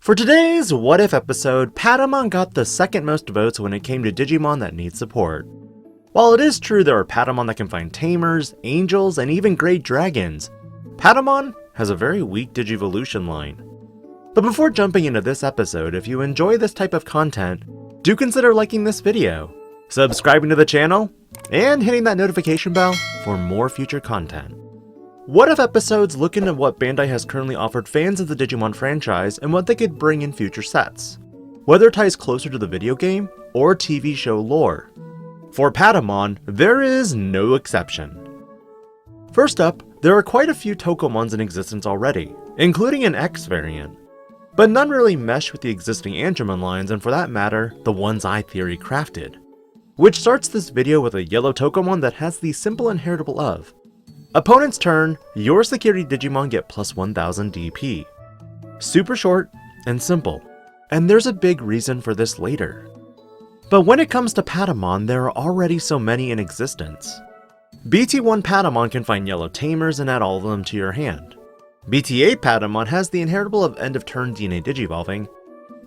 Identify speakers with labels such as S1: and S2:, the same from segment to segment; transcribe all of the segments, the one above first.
S1: For today's What If episode, Patamon got the second most votes when it came to Digimon that need support. While it is true there are Patamon that can find tamers, angels, and even great dragons, Patamon has a very weak Digivolution line. But before jumping into this episode, if you enjoy this type of content, do consider liking this video, subscribing to the channel, and hitting that notification bell for more future content. What If episodes look into what Bandai has currently offered fans of the Digimon franchise and what they could bring in future sets, whether it ties closer to the video game or TV show lore. For Patamon, there is no exception. First up, there are quite a few Tokomons in existence already, including an X variant, but none really mesh with the existing Angemon lines, and for that matter, the ones I theory crafted. Which starts this video with a yellow Tokomon that has the simple inheritable of opponent's turn, your security Digimon get plus 1000 DP. Super short and simple, and there's a big reason for this later. But when it comes to Patamon, there are already so many in existence. BT1 Patamon can find yellow tamers and add all of them to your hand. BT8 Patamon has the inheritable of end of turn DNA Digivolving.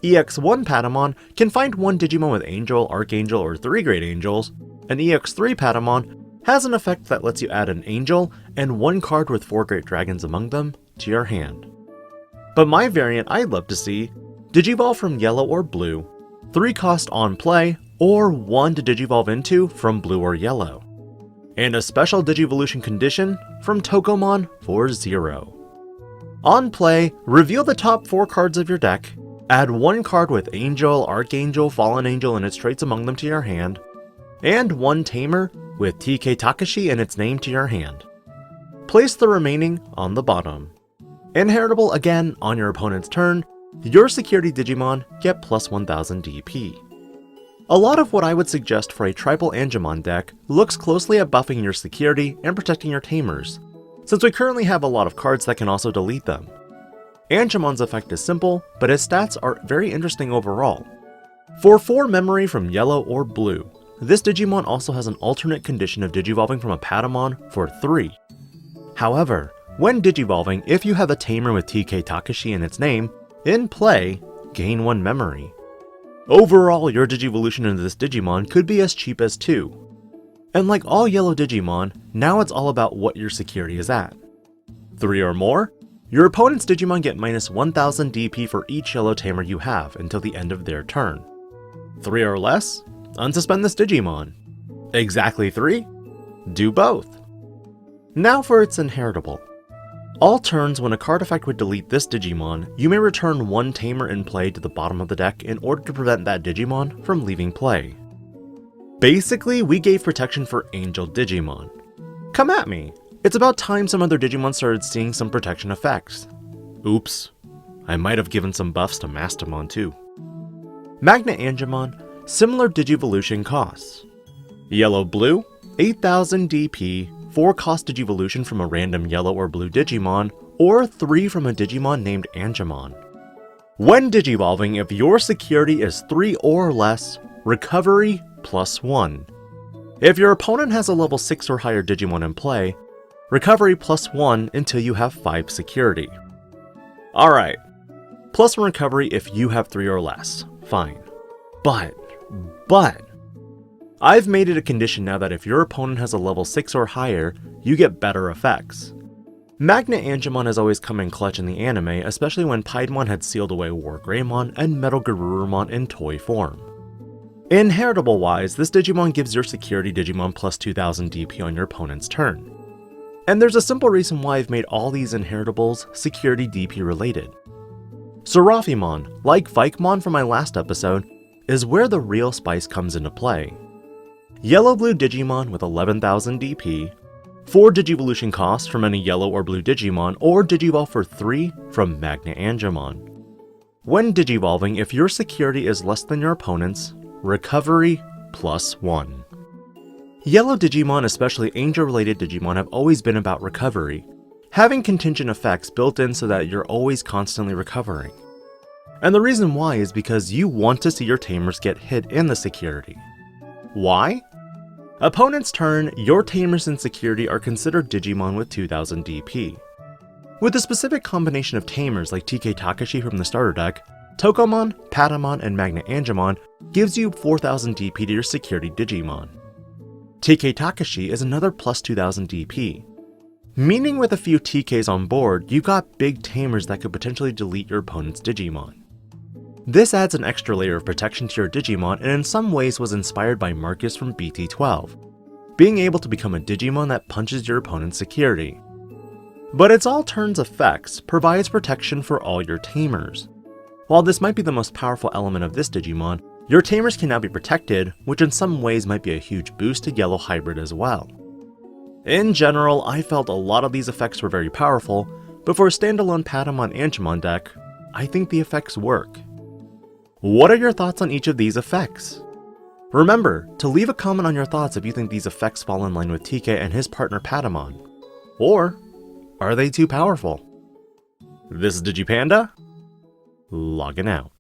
S1: EX1 Patamon can find one Digimon with Angel, Archangel, or 3 Great Angels, and EX3 Patamon has an effect that lets you add an Angel and one card with 4 Great Dragons among them to your hand. But my variant I'd love to see, Digivolve from yellow or blue, 3 cost on play, or 1 to Digivolve into from blue or yellow. And a special Digivolution condition from Tokomon for 0. On play, reveal the top 4 cards of your deck, add 1 card with Angel, Archangel, Fallen Angel and its traits among them to your hand, and 1 tamer with TK Takashi and its name to your hand. Place the remaining on the bottom. Inheritable again on your opponent's turn, your security Digimon get plus 1000 DP. A lot of what I would suggest for a tribal Angemon deck looks closely at buffing your security and protecting your tamers, since we currently have a lot of cards that can also delete them. Angemon's effect is simple, but his stats are very interesting overall. For 4 memory from yellow or blue, this Digimon also has an alternate condition of Digivolving from a Patamon for 3. However, when Digivolving, if you have a tamer with TK Takashi in its name, in play, gain 1 memory. Overall, your Digivolution into this Digimon could be as cheap as 2. And like all yellow Digimon, now it's all about what your security is at. 3 or more, your opponent's Digimon get minus 1000 DP for each yellow tamer you have until the end of their turn. 3 or less, unsuspend this Digimon. Exactly 3? Do both. Now for its inheritable. All turns when a card effect would delete this Digimon, you may return 1 tamer in play to the bottom of the deck in order to prevent that Digimon from leaving play. Basically, we gave protection for Angel Digimon. Come at me! It's about time some other Digimon started seeing some protection effects. Oops, I might have given some buffs to Mastamon too. Magna Angemon, similar Digivolution costs. Yellow-blue, 8000 DP, 4 cost Digivolution from a random yellow or blue Digimon, or 3 from a Digimon named Angemon. When Digivolving, if your security is 3 or less, recovery plus 1. If your opponent has a level 6 or higher Digimon in play, recovery plus 1 until you have 5 security. Alright, plus 1 recovery if you have 3 or less, fine. But, I've made it a condition now that if your opponent has a level 6 or higher, you get better effects. Magna Angemon has always come in clutch in the anime, especially when Piedmon had sealed away War Greymon and Metal Garurumon in toy form. Inheritable wise, this Digimon gives your security Digimon plus 2000 DP on your opponent's turn. And there's a simple reason why I've made all these inheritables security DP related. Seraphimon, like Vikemon from my last episode, is where the real spice comes into play. Yellow-blue Digimon with 11,000 DP, 4 Digivolution costs from any yellow or blue Digimon, or Digivolve for 3 from Magna Angemon. When Digivolving, if your security is less than your opponent's, recovery plus 1. Yellow Digimon, especially Angel-related Digimon, have always been about recovery, having contingent effects built in so that you're always constantly recovering. And the reason why is because you want to see your tamers get hit in the security. Why? Opponent's turn, your tamers in security are considered Digimon with 2000 DP. With a specific combination of tamers like TK Takashi from the starter deck, Tokomon, Patamon, and Magna Angemon gives you 4000 DP to your security Digimon. TK Takashi is another plus 2000 DP. Meaning with a few TKs on board, you got big tamers that could potentially delete your opponent's Digimon. This adds an extra layer of protection to your Digimon and in some ways was inspired by Marcus from BT12, being able to become a Digimon that punches your opponent's security. But its all turns effects provides protection for all your tamers. While this might be the most powerful element of this Digimon, your tamers can now be protected, which in some ways might be a huge boost to Yellow Hybrid as well. In general, I felt a lot of these effects were very powerful, but for a standalone Patamon Angemon deck, I think the effects work. What are your thoughts on each of these effects? Remember to leave a comment on your thoughts if you think these effects fall in line with TK and his partner Patamon. Or, are they too powerful? This is DigiPanda, logging out.